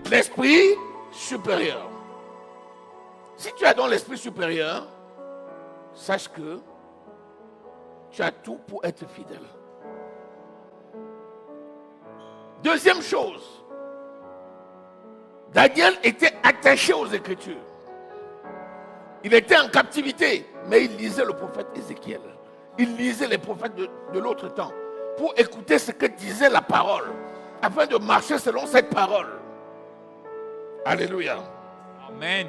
l'esprit supérieur. Si tu as donc l'esprit supérieur, sache que tu as tout pour être fidèle. Deuxième chose, Daniel était attaché aux Écritures. Il était en captivité, mais il lisait le prophète Ézéchiel. Il lisait les prophètes de l'autre temps pour écouter ce que disait la parole, afin de marcher selon cette parole. Alléluia. Amen.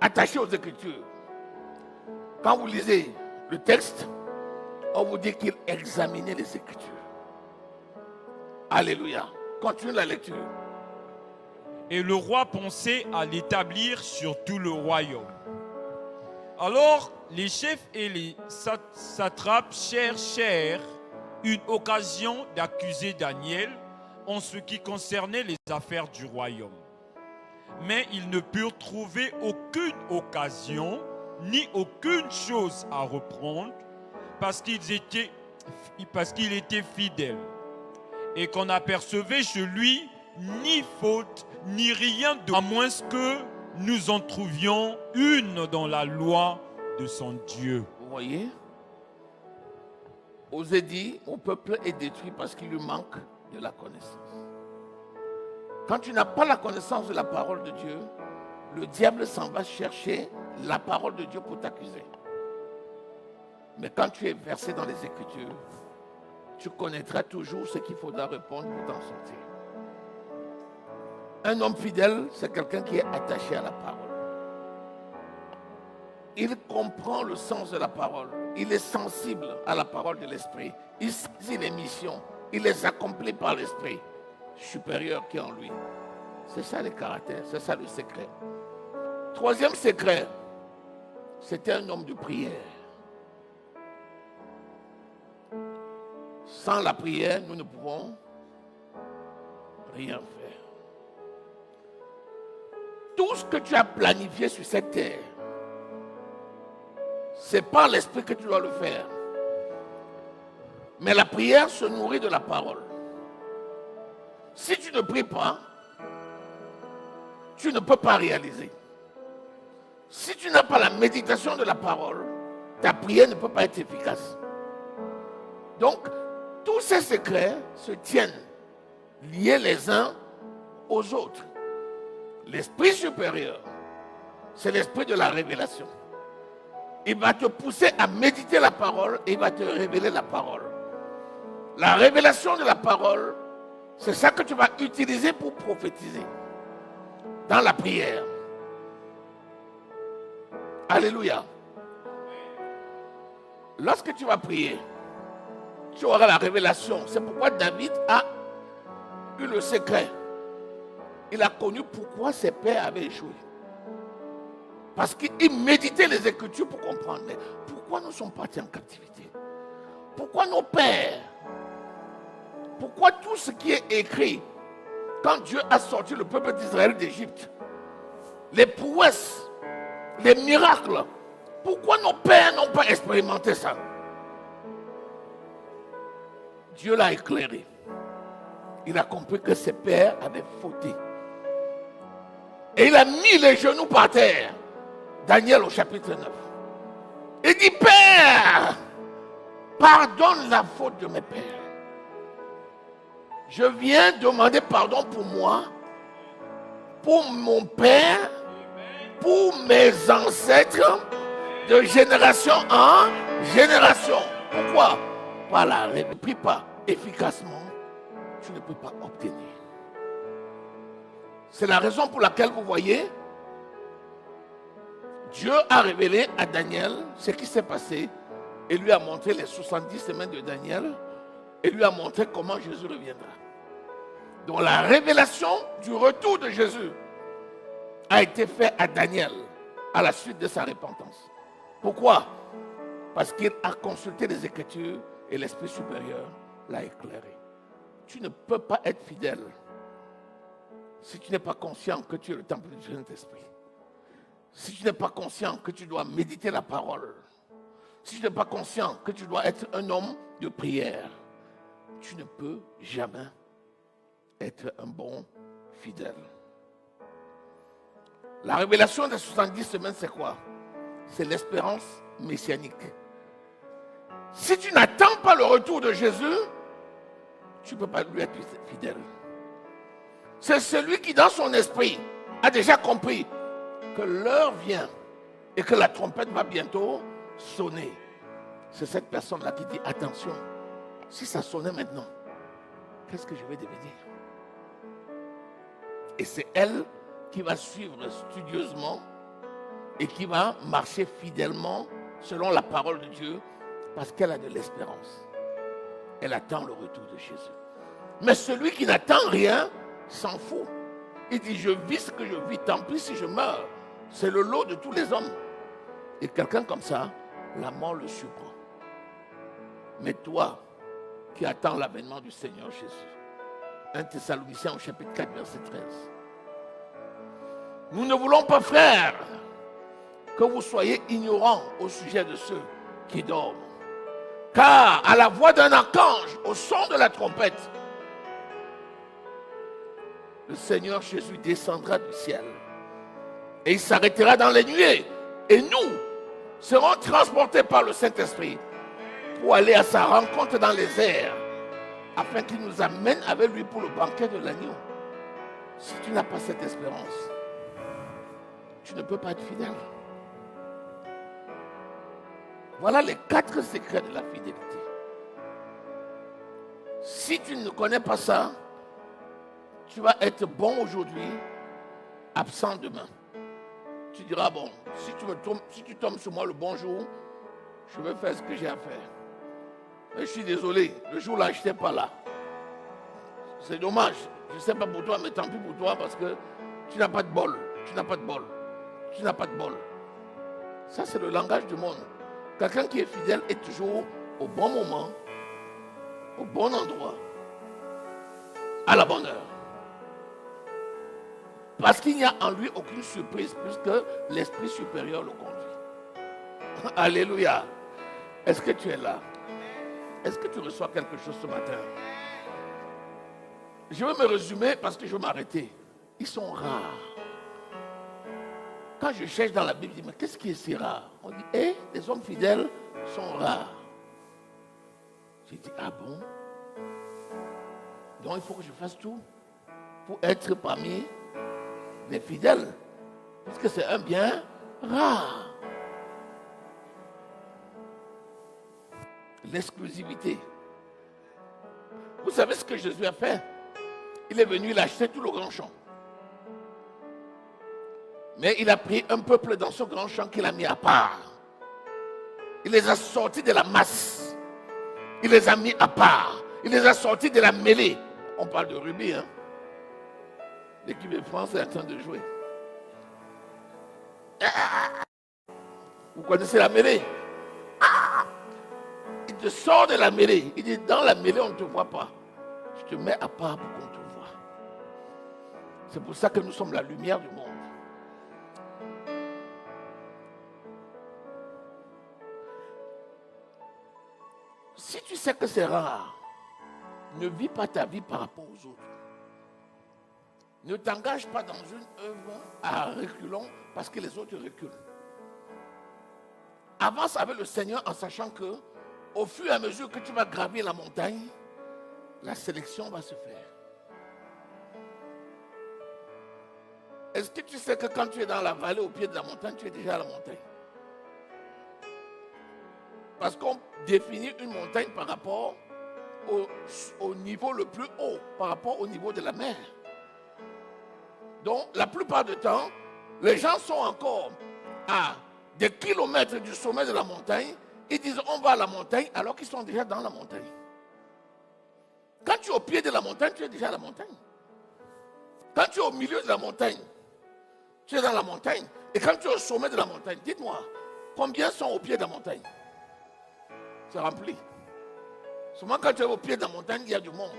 Attaché aux Écritures. Quand vous lisez le texte, on vous dit qu'il examinait les Écritures. Alléluia. Continue la lecture. Et le roi pensait à l'établir sur tout le royaume. Alors, les chefs et les satrapes cherchèrent une occasion d'accuser Daniel en ce qui concernait les affaires du royaume. Mais ils ne purent trouver aucune occasion ni aucune chose à reprendre parce qu'il était fidèle et qu'on n'apercevait chez lui ni faute ni rien de à moins que nous en trouvions une dans la loi de son Dieu. Vous voyez, Osée dit, mon peuple est détruit parce qu'il lui manque de la connaissance. Quand tu n'as pas la connaissance de la parole de Dieu, le diable s'en va chercher la parole de Dieu pour t'accuser. Mais quand tu es versé dans les Écritures, tu connaîtras toujours ce qu'il faudra répondre pour t'en sortir. Un homme fidèle, c'est quelqu'un qui est attaché à la parole. Il comprend le sens de la parole. Il est sensible à la parole de l'Esprit. Il saisit les missions. Il les accomplit par l'Esprit supérieur qui est en lui. C'est ça le caractère, c'est ça le secret. Troisième secret, c'était un homme de prière. Sans la prière, nous ne pouvons rien faire. Tout ce que tu as planifié sur cette terre, c'est par l'esprit que tu dois le faire. Mais la prière se nourrit de la parole. Si tu ne pries pas, tu ne peux pas réaliser. Si tu n'as pas la méditation de la parole, ta prière ne peut pas être efficace. Donc, tous ces secrets se tiennent liés les uns aux autres. L'esprit supérieur, c'est l'esprit de la révélation. Il va te pousser à méditer la parole et il va te révéler la parole. La révélation de la parole, c'est ça que tu vas utiliser pour prophétiser dans la prière. Alléluia. Lorsque tu vas prier, tu auras la révélation. C'est pourquoi David a eu le secret. Il a connu pourquoi ses pères avaient échoué. Parce qu'il méditait les Écritures pour comprendre. Mais pourquoi nous sommes partis en captivité? Pourquoi nos pères? Pourquoi tout ce qui est écrit quand Dieu a sorti le peuple d'Israël d'Égypte, les prouesses, les miracles, pourquoi nos pères n'ont pas expérimenté ça? Dieu l'a éclairé. Il a compris que ses pères avaient fauté. Et il a mis les genoux par terre. Daniel au chapitre 9. Il dit, Père, pardonne la faute de mes pères. Je viens demander pardon pour moi, pour mon père, pour mes ancêtres, de génération en génération. Pourquoi? Par la révélation. Ne prie pas efficacement, tu ne peux pas obtenir. C'est la raison pour laquelle vous voyez, Dieu a révélé à Daniel ce qui s'est passé et lui a montré les 70 semaines de Daniel et lui a montré comment Jésus reviendra. Donc la révélation du retour de Jésus a été faite à Daniel à la suite de sa repentance. Pourquoi? Parce qu'il a consulté les Écritures et l'Esprit supérieur l'a éclairé. Tu ne peux pas être fidèle si tu n'es pas conscient que tu es le temple du Saint-Esprit. Si tu n'es pas conscient que tu dois méditer la parole, si tu n'es pas conscient que tu dois être un homme de prière, tu ne peux jamais être un bon fidèle. La révélation des 70 semaines, c'est quoi? C'est l'espérance messianique. Si tu n'attends pas le retour de Jésus, tu ne peux pas lui être fidèle. C'est celui qui, dans son esprit, a déjà compris que l'heure vient et que la trompette va bientôt sonner. C'est cette personne-là qui dit, attention, si ça sonnait maintenant, qu'est-ce que je vais devenir? Et c'est elle qui va suivre studieusement et qui va marcher fidèlement selon la parole de Dieu parce qu'elle a de l'espérance. Elle attend le retour de Jésus. Mais celui qui n'attend rien s'en fout. Il dit, je vis ce que je vis, tant pis si je meurs. C'est le lot de tous les hommes. Et quelqu'un comme ça, la mort le surprend. Mais toi, qui attends l'avènement du Seigneur Jésus, 1 Thessaloniciens au chapitre 4, verset 13. Nous ne voulons pas, frères, que vous soyez ignorants au sujet de ceux qui dorment. Car à la voix d'un archange, au son de la trompette, le Seigneur Jésus descendra du ciel. Et il s'arrêtera dans les nuées. Et nous serons transportés par le Saint-Esprit pour aller à sa rencontre dans les airs, afin qu'il nous amène avec lui pour le banquet de l'agneau. Si tu n'as pas cette espérance, tu ne peux pas être fidèle. Voilà les 4 secrets de la fidélité. Si tu ne connais pas ça, tu vas être bon aujourd'hui, absent demain. Tu diras, bon, si tu tombes sur moi le bon jour, je vais faire ce que j'ai à faire. Mais je suis désolé, le jour-là, je n'étais pas là. C'est dommage. Je ne sais pas pour toi, mais tant pis pour toi, parce que tu n'as pas de bol. Tu n'as pas de bol. Tu n'as pas de bol. Ça, c'est le langage du monde. Quelqu'un qui est fidèle est toujours au bon moment, au bon endroit, à la bonne heure. Parce qu'il n'y a en lui aucune surprise, puisque l'Esprit supérieur le conduit. Alléluia. Est-ce que tu es là? Est-ce que tu reçois quelque chose ce matin? Je vais me résumer parce que je vais m'arrêter. Ils sont rares. Quand je cherche dans la Bible, je dis, mais qu'est-ce qui est si rare? On dit, les hommes fidèles sont rares. J'ai dit, ah bon? Donc il faut que je fasse tout pour être parmi les fidèles. Parce que c'est un bien rare. L'exclusivité. Vous savez ce que Jésus a fait? Il est venu, il a acheté tout le grand champ. Mais il a pris un peuple dans ce grand champ qu'il a mis à part. Il les a sortis de la masse. Il les a mis à part. Il les a sortis de la mêlée. On parle de rugby, hein? L'équipe de France est en train de jouer. Vous connaissez la mêlée? Il te sort de la mêlée. Il dit, dans la mêlée, on ne te voit pas. Je te mets à part pour qu'on te voie. C'est pour ça que nous sommes la lumière du monde. Si tu sais que c'est rare, ne vis pas ta vie par rapport aux autres. Ne t'engage pas dans une œuvre à reculons parce que les autres reculent. Avance avec le Seigneur en sachant que au fur et à mesure que tu vas gravir la montagne, la sélection va se faire. Est-ce que tu sais que quand tu es dans la vallée au pied de la montagne, tu es déjà à la montagne? Parce qu'on définit une montagne par rapport au niveau le plus haut, par rapport au niveau de la mer. Donc, la plupart du temps, les gens sont encore à des kilomètres du sommet de la montagne. Ils disent on va à la montagne alors qu'ils sont déjà dans la montagne. Quand tu es au pied de la montagne, tu es déjà à la montagne. Quand tu es au milieu de la montagne, tu es dans la montagne. Et quand tu es au sommet de la montagne, dites-moi, combien sont au pied de la montagne? C'est rempli. Souvent quand tu es au pied de la montagne, il y a du monde.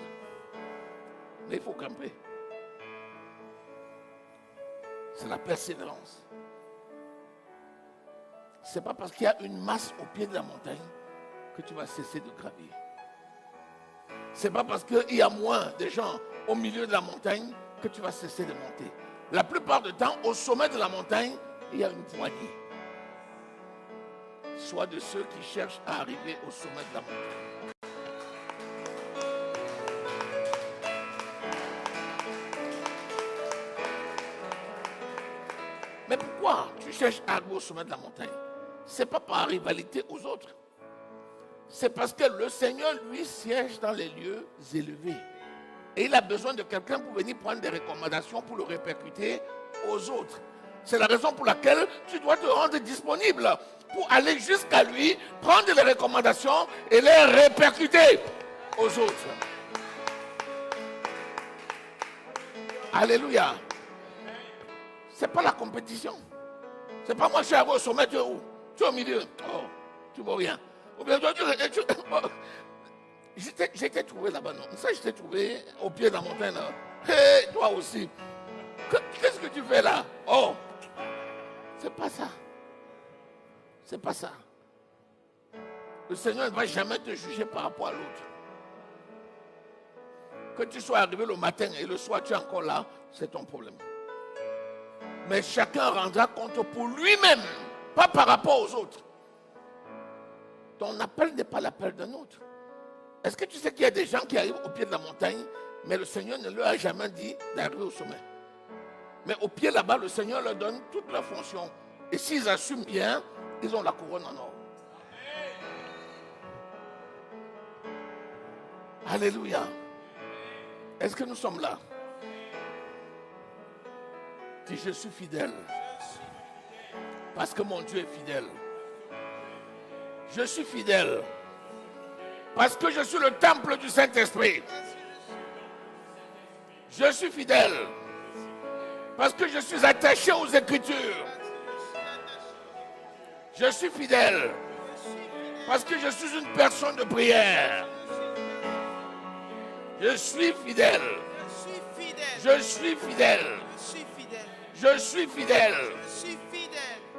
Mais il faut camper. C'est la persévérance. Ce n'est pas parce qu'il y a une masse au pied de la montagne que tu vas cesser de gravir. Ce n'est pas parce qu'il y a moins de gens au milieu de la montagne que tu vas cesser de monter. La plupart du temps, au sommet de la montagne, il y a une poignée. Sois de ceux qui cherchent à arriver au sommet de la montagne. Mais pourquoi tu cherches à arriver au sommet de la montagne? Ce n'est pas par rivalité aux autres. C'est parce que le Seigneur, lui, siège dans les lieux élevés. Et il a besoin de quelqu'un pour venir prendre des recommandations pour le répercuter aux autres. C'est la raison pour laquelle tu dois te rendre disponible pour aller jusqu'à lui, prendre les recommandations et les répercuter aux autres. Alléluia. Ce n'est pas la compétition. Ce n'est pas moi, je suis arrivé au sommet, tu es où? Tu es au milieu. Oh, tu ne vois rien. Ou bien, j'étais trouvé là-bas, non? Ça, j'étais trouvé au pied de la montagne. Hé, toi aussi. Qu'est-ce que tu fais là? Oh, c'est pas ça. C'est pas ça. Le Seigneur ne va jamais te juger par rapport à l'autre. Que tu sois arrivé le matin et le soir, tu es encore là, c'est ton problème. Mais chacun rendra compte pour lui-même, pas par rapport aux autres. Ton appel n'est pas l'appel d'un autre. Est-ce que tu sais qu'il y a des gens qui arrivent au pied de la montagne, mais le Seigneur ne leur a jamais dit d'arriver au sommet? Mais au pied là-bas, le Seigneur leur donne toutes leurs fonctions. Et s'ils assument bien, ils ont la couronne en or. Alléluia. Est-ce que nous sommes là? Dis, je suis fidèle. Parce que mon Dieu est fidèle. Je suis fidèle. Parce que je suis le temple du Saint-Esprit. Je suis fidèle. Parce que je suis attaché aux Écritures. Je suis fidèle. Parce que je suis une personne de prière. Je suis fidèle. Je suis fidèle. Je suis fidèle.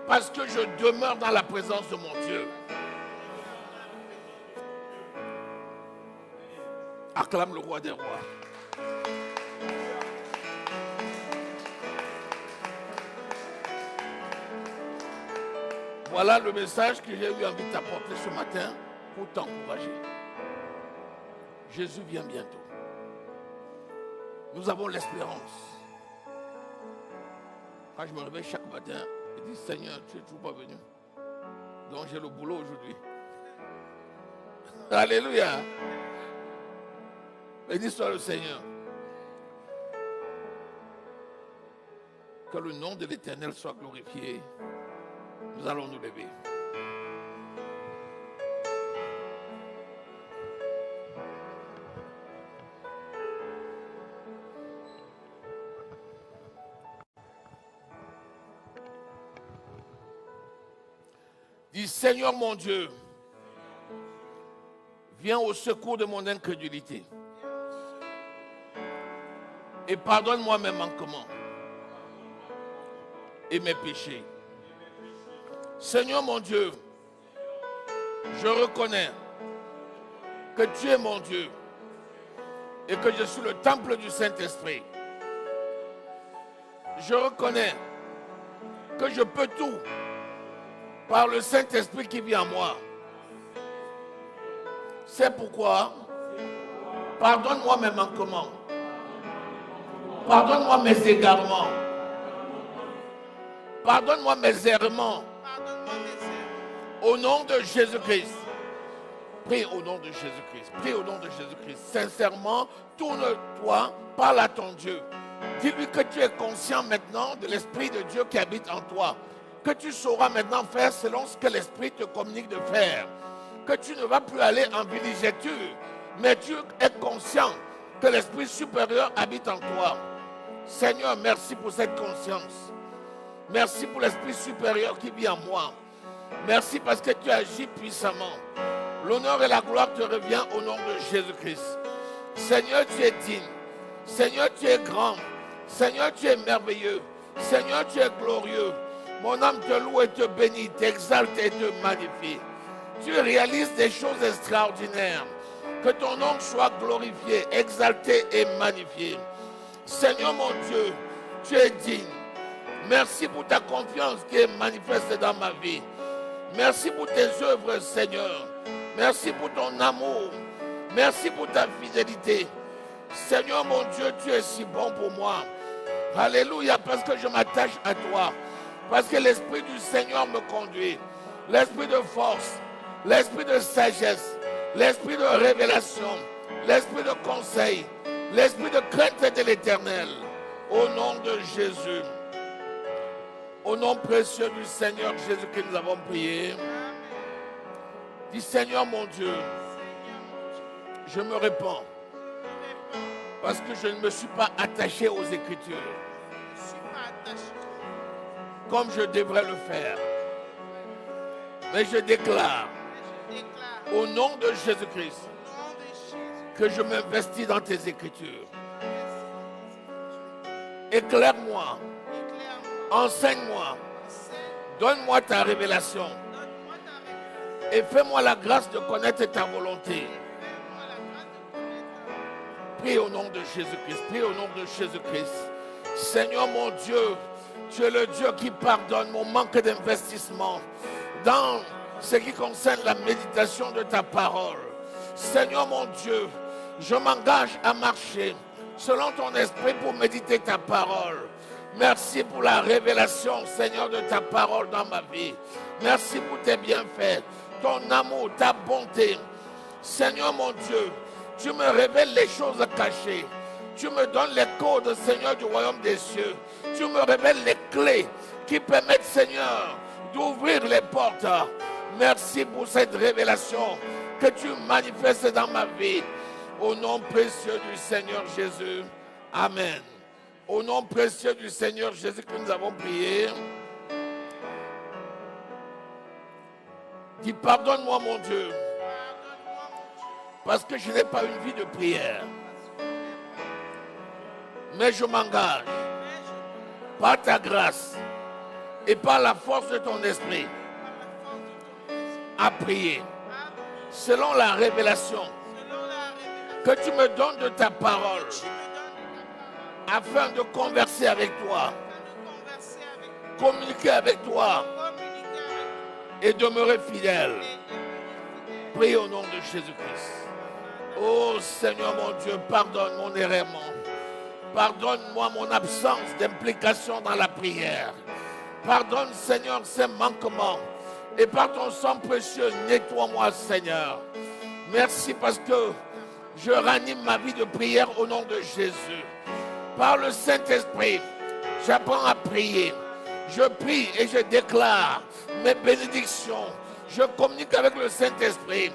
Parce que je demeure dans la présence de mon Dieu. Acclame le roi des rois. Voilà le message que j'ai eu envie de t'apporter ce matin pour t'encourager. Jésus vient bientôt. Nous avons l'espérance. Quand je me réveille chaque matin, je dis, Seigneur, tu n'es toujours pas venu. Donc j'ai le boulot aujourd'hui. Alléluia. Béni soit le Seigneur. Que le nom de l'Éternel soit glorifié. Nous allons nous lever. Dis, Seigneur mon Dieu, viens au secours de mon incrédulité et pardonne-moi mes manquements et mes péchés. Seigneur mon Dieu, je reconnais que tu es mon Dieu et que je suis le temple du Saint-Esprit. Je reconnais que je peux tout par le Saint-Esprit qui vit en moi. C'est pourquoi, pardonne-moi mes manquements, pardonne-moi mes égarements, pardonne-moi mes errements. Au nom de Jésus-Christ. Prie au nom de Jésus-Christ. Prie au nom de Jésus-Christ. Sincèrement, tourne-toi, parle à ton Dieu. Dis-lui que tu es conscient maintenant de l'Esprit de Dieu qui habite en toi. Que tu sauras maintenant faire selon ce que l'Esprit te communique de faire. Que tu ne vas plus aller en villégiature, mais tu es conscient que l'Esprit supérieur habite en toi. Seigneur, merci pour cette conscience. Merci pour l'Esprit supérieur qui vit en moi. Merci parce que tu agis puissamment. L'honneur et la gloire te revient au nom de Jésus-Christ. Seigneur, tu es digne. Seigneur, tu es grand. Seigneur, tu es merveilleux. Seigneur, tu es glorieux. Mon âme te loue et te bénit, t'exalte et te magnifie. Tu réalises des choses extraordinaires. Que ton nom soit glorifié, exalté et magnifié. Seigneur mon Dieu, tu es digne. Merci pour ta confiance qui est manifeste dans ma vie. Merci pour tes œuvres, Seigneur. Merci pour ton amour. Merci pour ta fidélité. Seigneur mon Dieu, tu es si bon pour moi. Alléluia, parce que je m'attache à toi. Parce que l'Esprit du Seigneur me conduit. L'Esprit de force, l'Esprit de sagesse, l'Esprit de révélation, l'Esprit de conseil, l'Esprit de crainte de l'Éternel. Au nom de Jésus. Au nom précieux du Seigneur Jésus que nous avons prié. Dis Seigneur mon Dieu, je me répands parce que je ne me suis pas attaché aux Écritures comme je devrais le faire. Mais je déclare au nom de Jésus-Christ que je m'investis dans tes Écritures. Éclaire-moi, enseigne-moi, donne-moi ta révélation et fais-moi la grâce de connaître ta volonté. Prie au nom de Jésus-Christ, prie au nom de Jésus-Christ. Seigneur mon Dieu, tu es le Dieu qui pardonne mon manque d'investissement dans ce qui concerne la méditation de ta parole. Seigneur mon Dieu, je m'engage à marcher selon ton esprit pour méditer ta parole. Merci pour la révélation, Seigneur, de ta parole dans ma vie. Merci pour tes bienfaits, ton amour, ta bonté. Seigneur mon Dieu, tu me révèles les choses cachées. Tu me donnes les codes, Seigneur, du royaume des cieux. Tu me révèles les clés qui permettent, Seigneur, d'ouvrir les portes. Merci pour cette révélation que tu manifestes dans ma vie. Au nom précieux du Seigneur Jésus. Amen. Au nom précieux du Seigneur Jésus que nous avons prié. Dis pardonne-moi mon Dieu. Parce que je n'ai pas une vie de prière. Mais je m'engage par ta grâce et par la force de ton esprit à prier selon la révélation que tu me donnes de ta parole afin de converser avec toi, communiquer avec toi et demeurer fidèle. Prie au nom de Jésus-Christ. Oh Seigneur mon Dieu, pardonne mon errement. Pardonne-moi mon absence d'implication dans la prière. Pardonne, Seigneur, ces manquements. Et par ton sang précieux, nettoie-moi, Seigneur. Merci parce que je ranime ma vie de prière au nom de Jésus. Par le Saint-Esprit, j'apprends à prier. Je prie et je déclare mes bénédictions. Je communique avec le Saint-Esprit.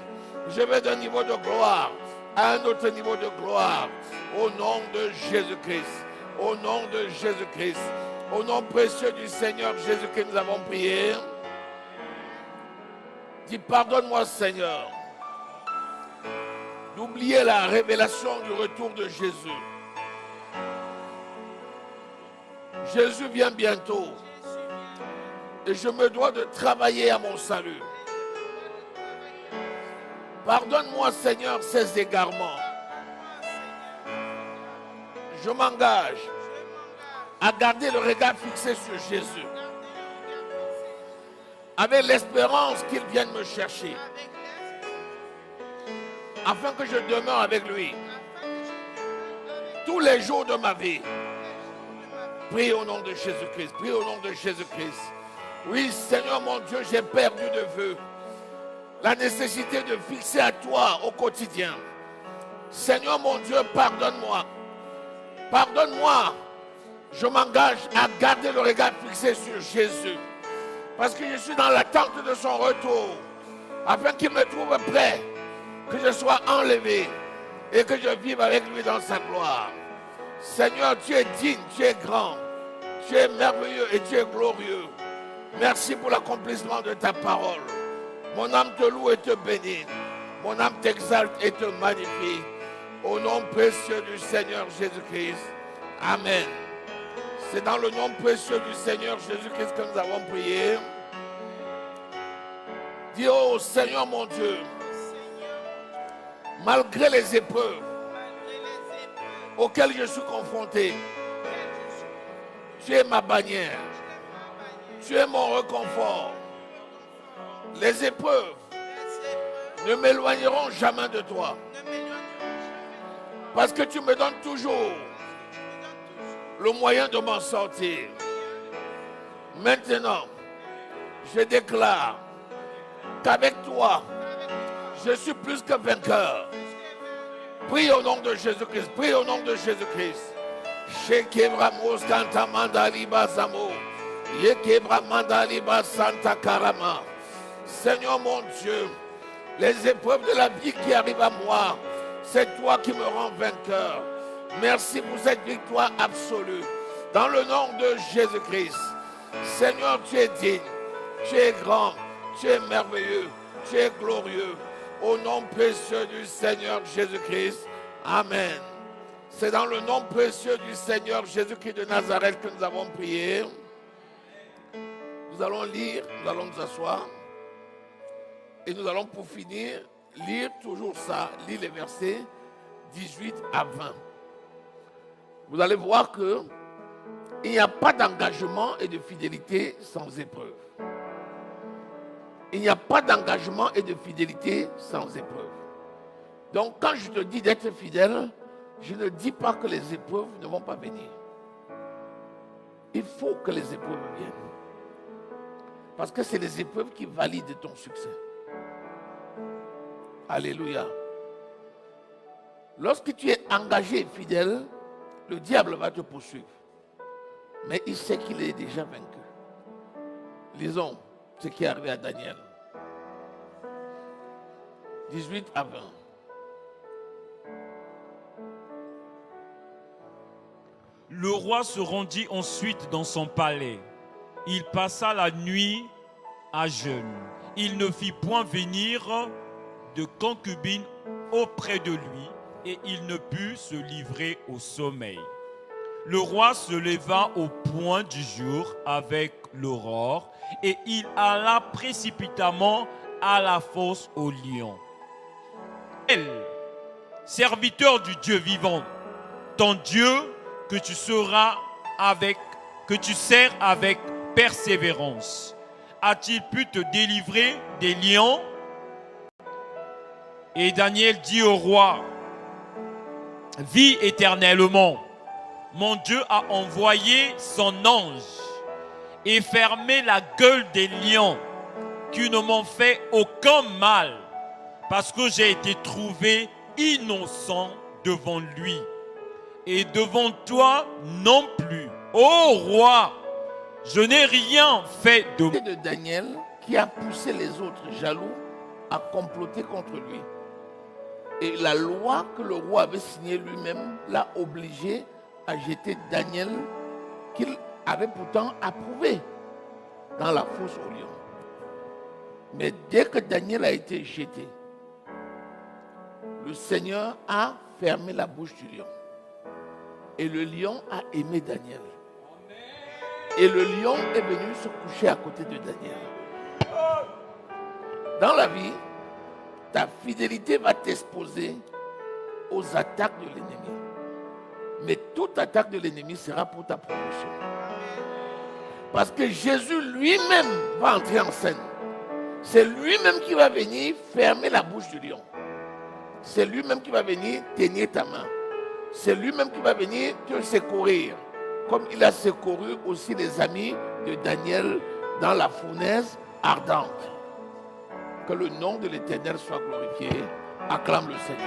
Je vais d'un niveau de gloire à un autre niveau de gloire. Au nom de Jésus-Christ. Au nom de Jésus-Christ. Au nom précieux du Seigneur Jésus que nous avons prié. Dis pardonne-moi Seigneur d'oublier la révélation du retour de Jésus. Jésus vient bientôt. Et je me dois de travailler à mon salut. Pardonne-moi, Seigneur, ces égarements. Je m'engage à garder le regard fixé sur Jésus, avec l'espérance qu'il vienne me chercher, afin que je demeure avec lui tous les jours de ma vie. Prie au nom de Jésus-Christ. Prie au nom de Jésus-Christ. Oui, Seigneur mon Dieu, j'ai perdu de vue la nécessité de fixer à toi au quotidien. Seigneur mon Dieu, pardonne-moi. Pardonne-moi. Je m'engage à garder le regard fixé sur Jésus. Parce que je suis dans l'attente de son retour. Afin qu'il me trouve prêt. Que je sois enlevé. Et que je vive avec lui dans sa gloire. Seigneur, tu es digne, tu es grand. Tu es merveilleux et tu es glorieux. Merci pour l'accomplissement de ta parole. Mon âme te loue et te bénit. Mon âme t'exalte et te magnifie. Au nom précieux du Seigneur Jésus-Christ. Amen. C'est dans le nom précieux du Seigneur Jésus-Christ que nous avons prié. Dis, oh Seigneur mon Dieu, malgré les épreuves auxquelles je suis confronté. Tu es ma bannière. Tu es mon réconfort. Les épreuves ne m'éloigneront jamais de toi. Parce que tu me donnes toujours le moyen de m'en sortir. Maintenant, je déclare qu'avec toi, je suis plus que vainqueur. Prie au nom de Jésus-Christ. Prie au nom de Jésus-Christ. Shekebramos kantamanda liba zamo. Yekebramanda liba santa karama. Seigneur mon Dieu, les épreuves de la vie qui arrivent à moi, c'est toi qui me rends vainqueur. Merci pour cette victoire absolue. Dans le nom de Jésus-Christ. Seigneur, tu es digne, tu es grand, tu es merveilleux, tu es glorieux. Au nom précieux du Seigneur Jésus-Christ. Amen. C'est dans le nom précieux du Seigneur Jésus-Christ de Nazareth que nous avons prié. Nous allons lire, nous allons nous asseoir. Et nous allons pour finir lire toujours ça, lire les versets 18 à 20. Vous allez voir que il n'y a pas d'engagement et de fidélité sans épreuve. Il n'y a pas d'engagement et de fidélité sans épreuve. Donc quand je te dis d'être fidèle, je ne dis pas que les épreuves ne vont pas venir. Il faut que les épreuves viennent. Parce que c'est les épreuves qui valident ton succès. Alléluia. Lorsque tu es engagé et fidèle, le diable va te poursuivre. Mais il sait qu'il est déjà vaincu. Lisons ce qui est arrivé à Daniel. 18 à 20. Le roi se rendit ensuite dans son palais. Il passa la nuit à jeûne. Il ne fit point venir de concubine auprès de lui et il ne put se livrer au sommeil. Le roi se leva au point du jour avec l'aurore et il alla précipitamment à la fosse aux lions. Serviteur du Dieu vivant, ton Dieu que tu sers avec persévérance, a-t-il pu te délivrer des lions? Et Daniel dit au roi, vis éternellement. Mon Dieu a envoyé son ange et fermé la gueule des lions qui ne m'ont fait aucun mal parce que j'ai été trouvé innocent devant lui et devant toi non plus. Ô roi, je n'ai rien fait de mal. De Daniel qui a poussé les autres jaloux à comploter contre lui. Et la loi que le roi avait signée lui-même l'a obligé à jeter Daniel, qu'il avait pourtant approuvé, dans la fosse aux lions. Mais dès que Daniel a été jeté, le Seigneur a fermé la bouche du lion. Et le lion a aimé Daniel. Et le lion est venu se coucher à côté de Daniel. Dans la vie, ta fidélité va t'exposer aux attaques de l'ennemi. Mais toute attaque de l'ennemi sera pour ta promotion. Parce que Jésus lui-même va entrer en scène. C'est lui-même qui va venir fermer la bouche du lion. C'est lui-même qui va venir tenir ta main. C'est lui-même qui va venir te secourir. Comme il a secouru aussi les amis de Daniel dans la fournaise ardente. Que le nom de l'Éternel soit glorifié. Acclame le Seigneur.